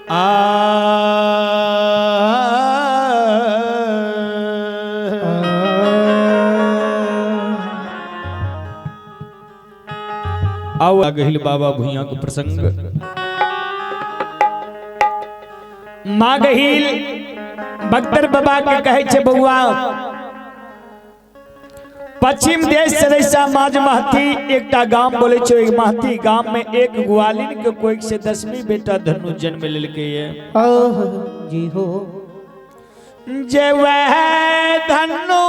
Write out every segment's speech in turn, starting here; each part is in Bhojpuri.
आओ गहिल बाबा भुइया के प्रसंग। माँ गहिल बख्तर बाबा के कहे छे बउआ पश्चिम देश से रैसा माज महती एकटा गांव बोले छे। एक महती गांव में एक ग्वालिन के कोई से 10वीं बेटा धनु जन्म लेलके ये जी हो जे वह धनु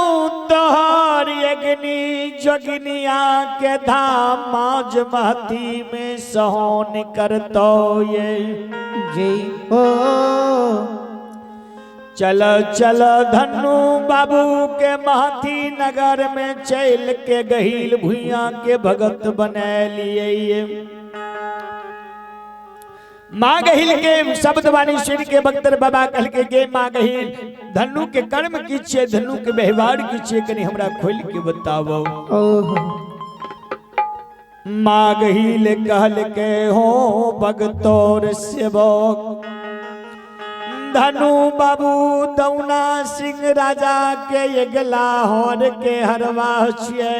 तोहर यज्ञनी जोगिनिया के धाम माज महती में सोहन करतो ये जी हो चल चल धनु बाबू के महती नगर में चल के गहिल भुइया के भगत बना लिए। माँ गहिल के शब्द वाणी सुन के बख्तर बाबा कहल के गे माँ गहिल धनु के कर्म की छे धनु के व्यवहार की छे कनी हमरा खोल के बताओ। माँ गहिल कहल के हो भगतोर सेवक धनु बाबू दौना सिंह राजा के यगला होर के हरवा छिए।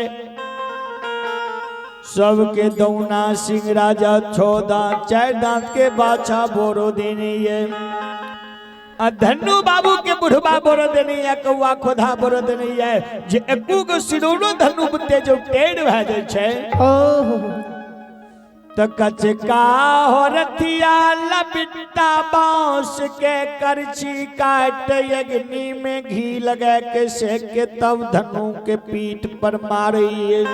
सबके दौना सिंह राजा 6 दांत 4 दांत के बाछा बोरो देने ये धनु बाबू के बुढ़वा बोरो देने या कौआ खोधा बोरो देने ये जे एकू गो सिरोड़ो धनु बुते जो टेढ़ भ जाय छै तो कचका हो रथिया लपिटा बांस के करछी काट यज्ञनी में घी लगा के सेक के तब धनु के पीठ पर मारिए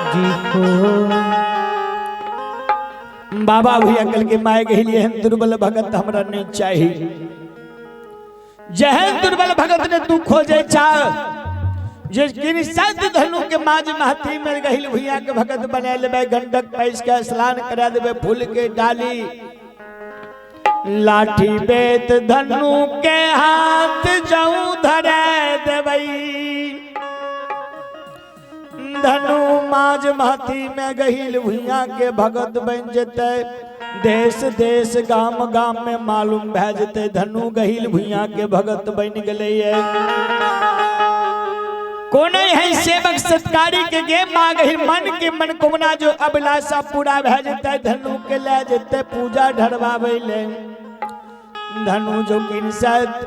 जी को। बाबा भैया कल के माए गहिलिए हम दुर्बल भगत हमरा नहीं चाहिए। जहन दुर्बल भगत ने तू खोजे चाह जिन सद धनु के माज महती में गहिल भुइया के भगत बना लेबे गंडक पैस के स्नान करा देबे फूल के डाली लाठी बेत धनु के हाथ जाऊं धरे देबई। धनु माज महती में गहिल भुइया के भगत बन जते देश देश गाम गाम में मालूम भै जते धनु गहिल भुइया के भगत बन गेले। कोनो है सेवक सत्कारी के गे माँ गहिल मन के मन कुमना जो अभिलाषा पूरा भै जते धनु के ले जते पूजा ढरवावे ले। धनु जो किन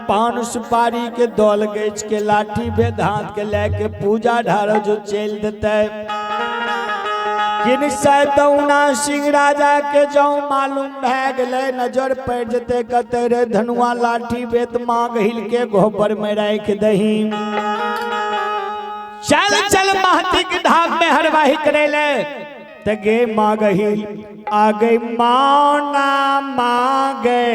पान सुपारी के दौल गच के लाठी भेद हाथ के लेके पूजा ढारो जो चल देते किन दौना सिंह राजा के जो मालूम भै गले नजर पड़ जते कते रे धनुआ लाठी बेत माँ गहिल के गोबर में राख दही। चल चल महती के धाम में हरवाही करेले तगे माँ गहिल आ गई माना मांगे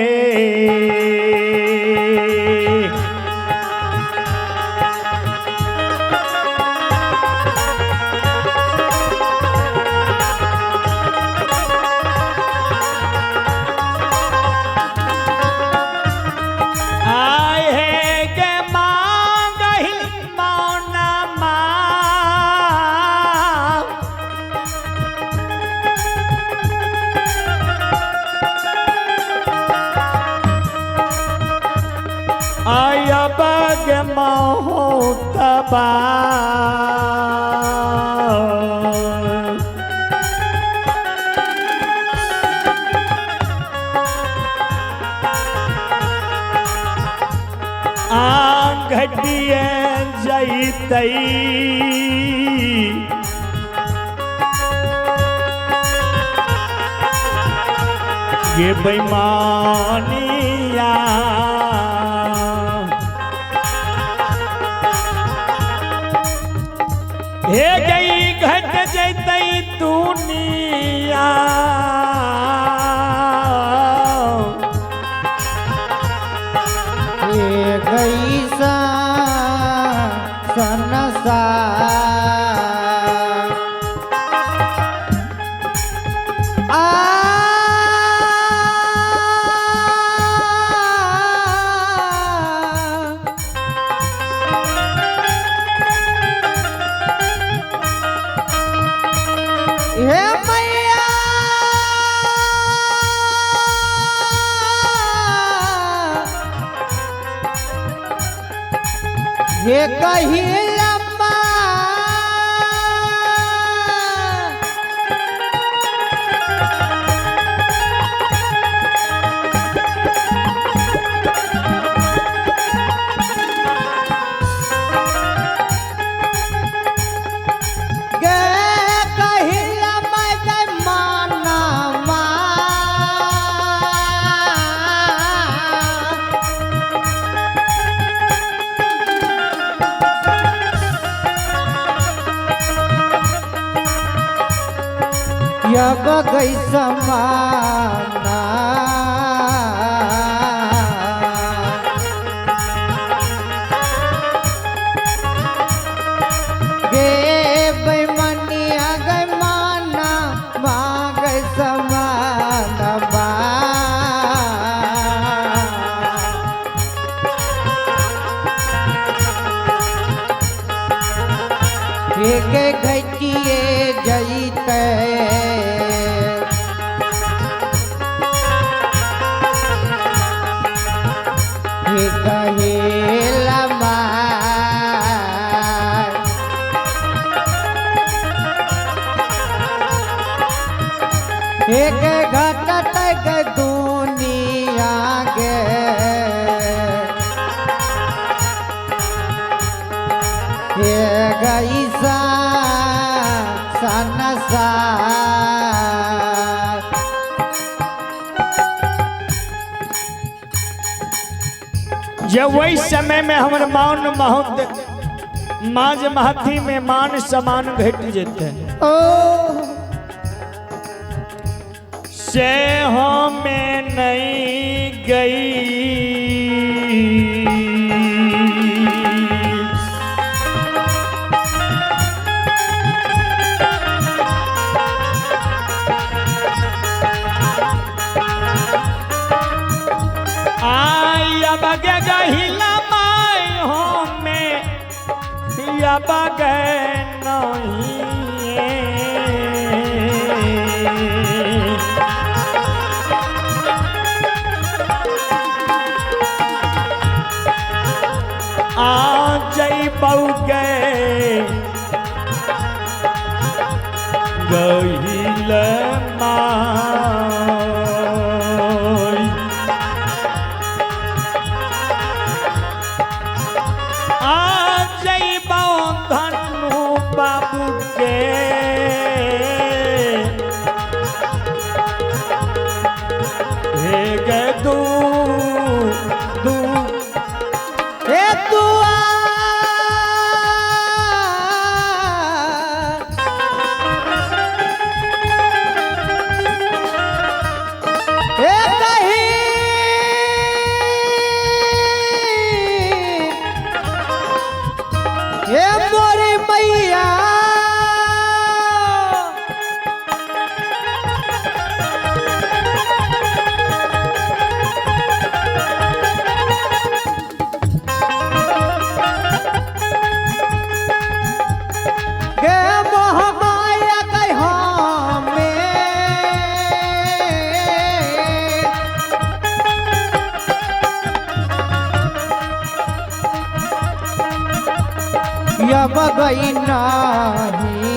बग मोहतबा घटिए जैतई ये बेईमानिया हे गई घट जैतई दुनिया ये गई संसार हे मैया ये कही लम्बा गे कही लम्बा जय माना मा यब गई समाना गे बेमनिया गई माना मांग समाना बा एक घटिए जईते एक घटत के दुनिया गे ये गई संसार जब वही समय में हमर मौन बहुत माज महती में मान समान घट जेते ओ से हो में नहीं गई बगे गहिला माय हो में या बगे नहीं आ जई बउगे गहिला माय धनु बाबू के हे गे दू हे दुआ हे कही हे मोरी मैया गे मोह माया कही हमें यब गई नहीं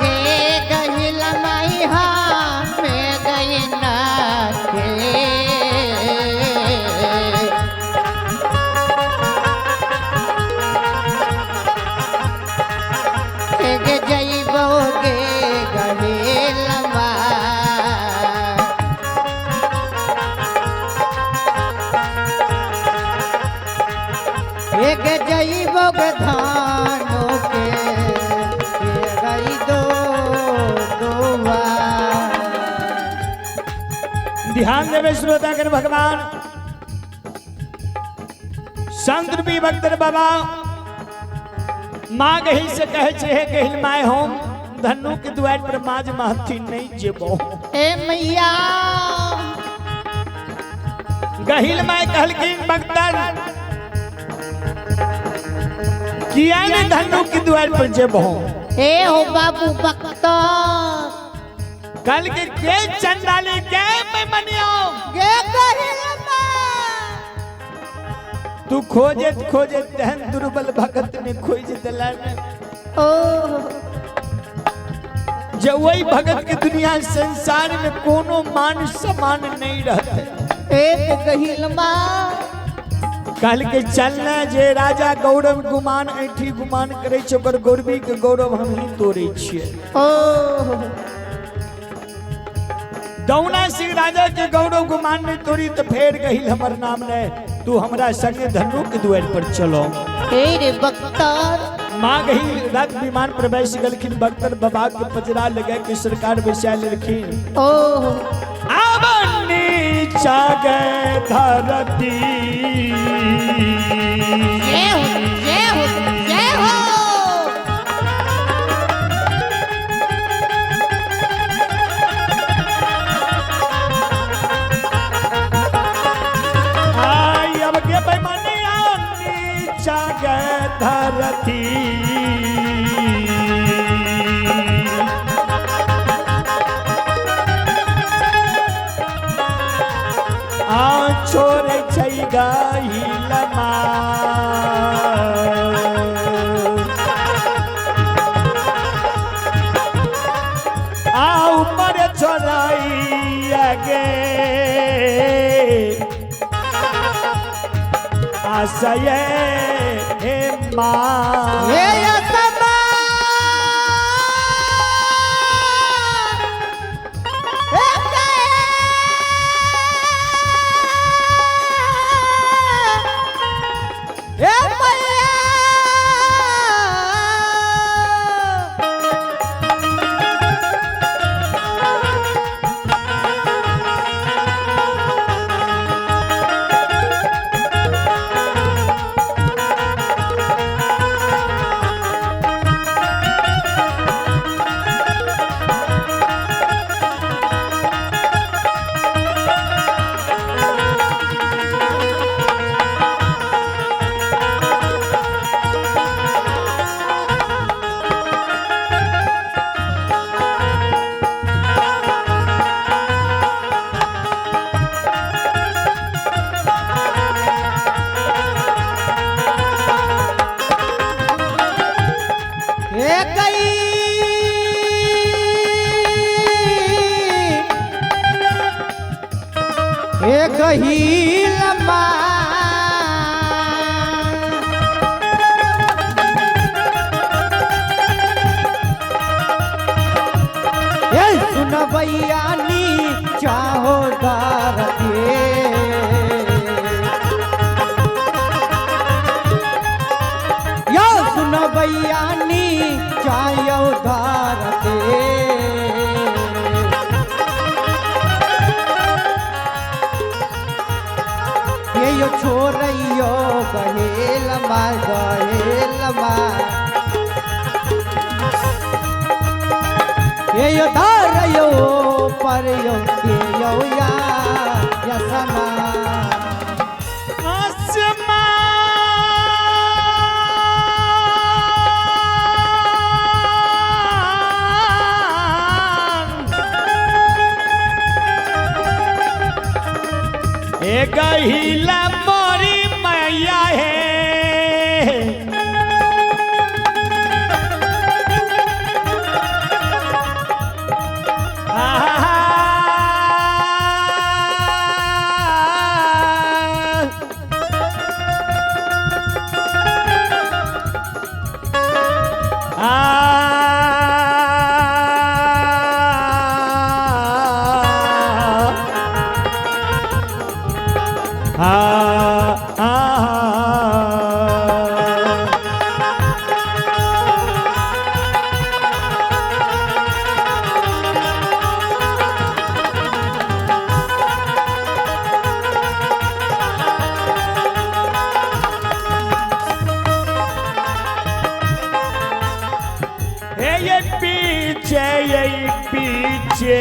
गे गई लमाई हाँ में गई नहीं गे जई बोगे गही लमा एक जईब धानो के गई दो ध्यान देवे श्रोतागण भगवान संत रूपी भक्त बाबा माँ गही से कहे छे गहिल माय हम धनु के द्वार पर माज महती नहीं जेबो ए मैया गहिल माय कहलकिन भक्तन किया ने धनु के द्वार पर जेबो ए हो बाबू भक्त कल के चंडाली के बेमनिया गे गहिलमा तू खोजत खोजत तहन दुर्बल भगत में खोज दिलन ओ जब वही भगत के दुनिया संसार में कोनो मान सम्मान नहीं रहते एक गहिलमा कल के चलना जे राजा गौरव गुमान ऐठी गुमान करे छ ओकर गौरवी के गौरव हम ही तोड़े छिए ओ दौना सिंह राजा के गौरव गुमान में तोड़ी तो फेर गहिल हमर नाम ने तू हमरा संगे धनु के द्वार पर चलो रे बख्तर माँ गही रथ विमान पर बैस गलखिन बख्तर बाबा के पजरा लगे के सरकार बैसा लेखिन ओ आवनी चागे धरती जय हो जय हो जय हो आई अब के बेईमानी आवनी चागे धरती छोड़ गई लमा ऊपर छोड़ाई आगे आशय हे माँ गहिलमा ये सुनबैया नी चाहो दारते यो सुनबैया नी चाहो दारते यो छोरैयो गहेलमा गहेलमा यो धारयो परयो यो या यसमा गहिला मोरी मैया है ये पीछे यही पीछे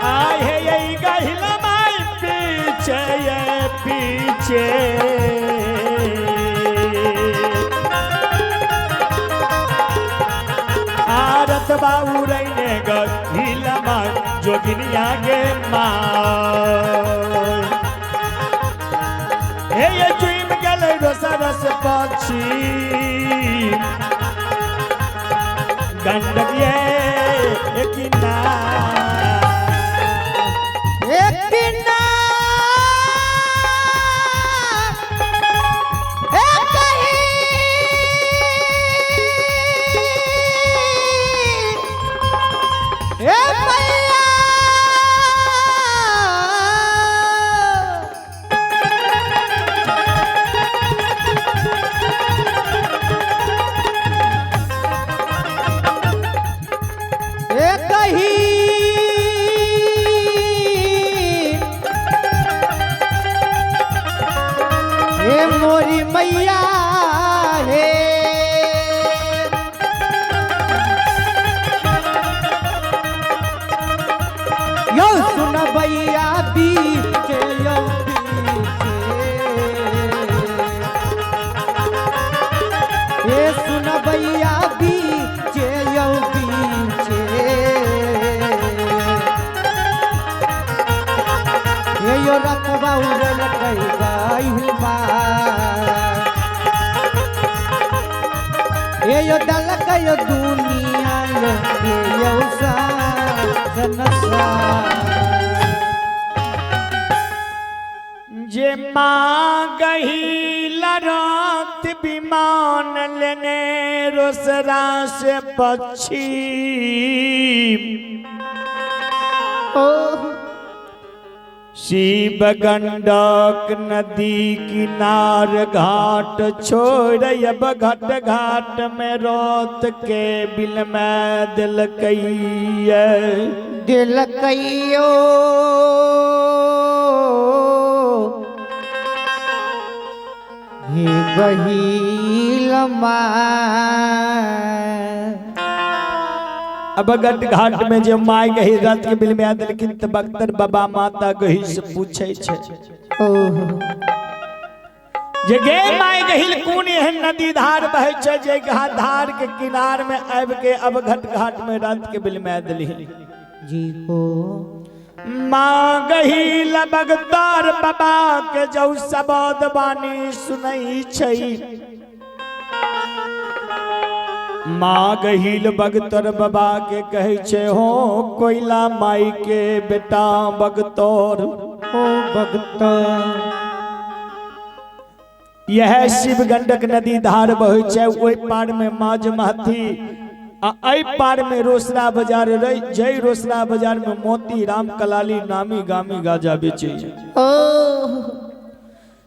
आए है यही गहिला माई पीछे ये पीछे गे माय हे ये चुम गले रोसरस पक्षी गंडक ये मोरी मैया हे यो सुन भैया बीचे यो बीचे ये सुन भैया बीचे यो बीचे ये यो रखबा उड़ल कई गइल बा ये यो दल कयो दुनिया ये यो संसा जे मांगही लरात विमान लेने रोसरा से पश्चिम शिव गंडक नदी किनार घाट छोड़ अब घाट घाट में रोत के बिल में दिल कइयो हे बहिल अब घाट घाट में जो माय गही रथ के बिल में आदल किंत बख्तर बाबा माता गही से पूछे छे जे गे माय गहिल कौन एहन नदी धार बहे छे जे धार के किनार में आब के अब घाट घाट में रथ के बिल में आदली जी हो माँ गहिल बगतार बाबा के जो सबद बानी सुनई छई माँ गहिल बगतर बाबा के कहे छे हो कोयला माई के बेटा बगतौर ओ बगतर यह शिव गंडक नदी धार बहे छे ओई पार में माज महती आई पार में रोसड़ा बाजार रही जय रोसड़ा बाजार में मोती राम कलाली नामी गामी गाजा बेचे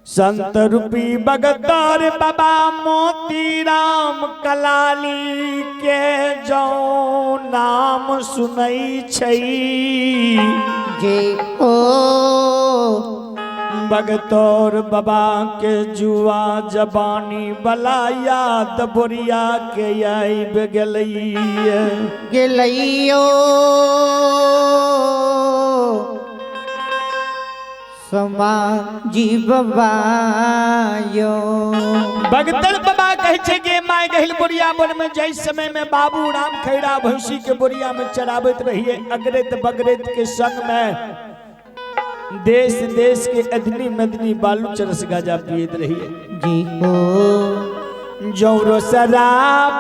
संत रूपी बगतार बाबा मोती राम कलाली के जो नाम सुनई छई जे ओ बगतौर बाबा के जुआ जबानी बला याद बोरिया के आइब गेलैयो समा जीवबायो बगतर बाबा कहे छे के माय गहिल बोरिया बन में जय समय में बाबू राम खैरा भैंसी के बोरिया में चरावत रहिए अगरेत बगरेत के संग में देश देश के अदनी मदनी बालू चरस गाजा पियत रहिए जी हो जौरो सरा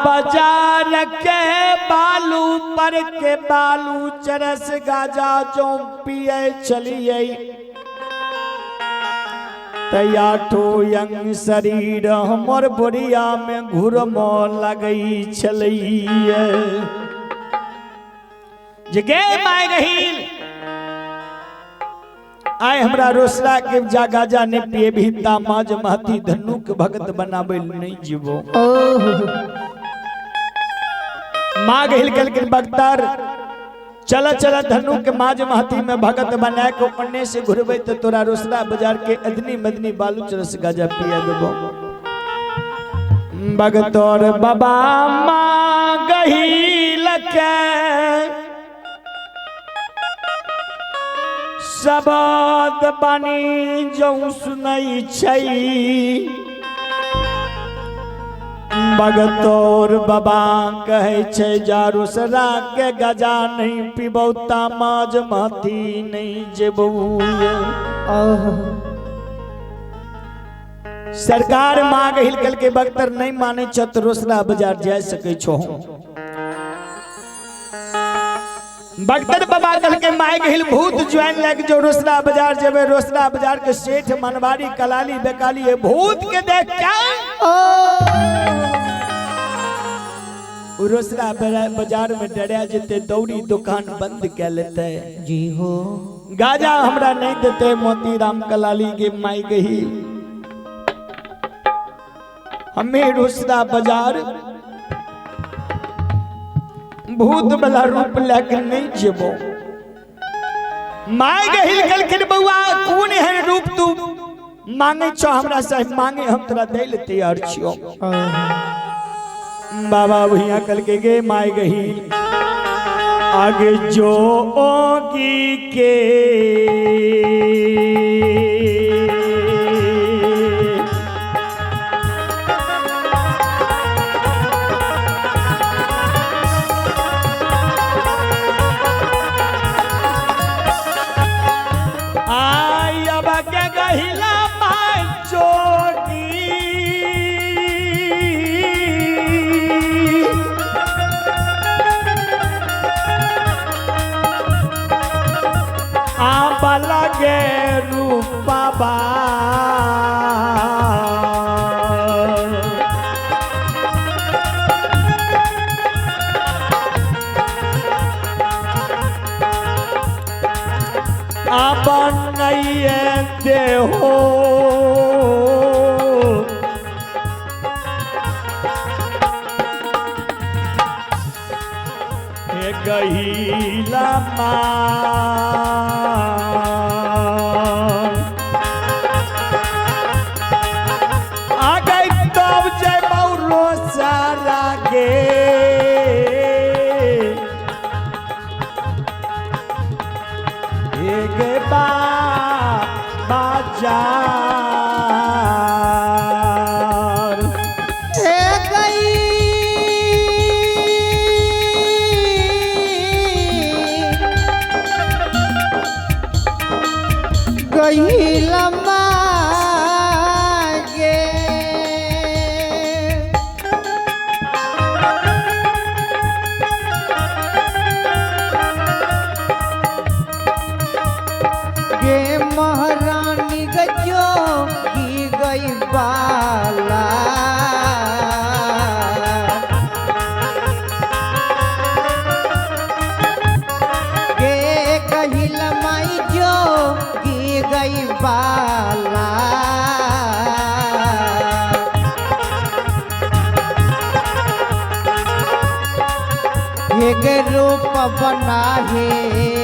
बाजार के बालू पर के बालू चरस गाजा जो पिए चलिए तैयाठो यंग शरीर हमर बोरिया में घुरमो लगई छलैया जगे माय गहिल आय हमरा रोसड़ा के जागा जाने पिए भी तामाज महती धनु के भगत बनाबे नहीं जीवो माँ गहिल कलकिन बगतार चला चला धनु के माज महती में भगत बनाए को अन्ने से घुरबे तो तोरा रोसड़ा बाजार के अदनी मदनी बालू चरस गाजा पिया देबो भगतौर बाबा माँ गहिल के सबद बनी जो सुनई छई भगतौर बाबा कहे छे जारूसरा के गजा नहीं पिबौता माज माथी नहीं जेबुए सरकार मांग हिलकल के बख्तर नहीं माने छत रोसड़ा बाजार जा सके छो बख्तर बाबा कल के माय हिल भूत ज्वाइन लग जो रोसड़ा बाजार जेबे रोसड़ा बाजार के सेठ मनवारी कलाली बेकाली है भूत के देख क्या रोसड़ा बाजार में डरिया जेते दौड़ी दुकान बंद कर लेते जी हो गाजा हमरा नहीं देते मोतीराम कलाली के माई गही हमें रोसड़ा बाजार भूत वाला रूप लेकर नहीं जेबो माय गहिल कलखिन बउआ कौन है रूप तू मांगे छो हमरा से मांगे हम तोरा दे ले तैयार छियो बाबा भैया कल के गे माय गहिल आगे जो ओगी के लगे रूपा अपन नहीं दे हो गहीला महारानी गजो की गई बाला गे कहिल माई जो की गई बाला ये रूप बना है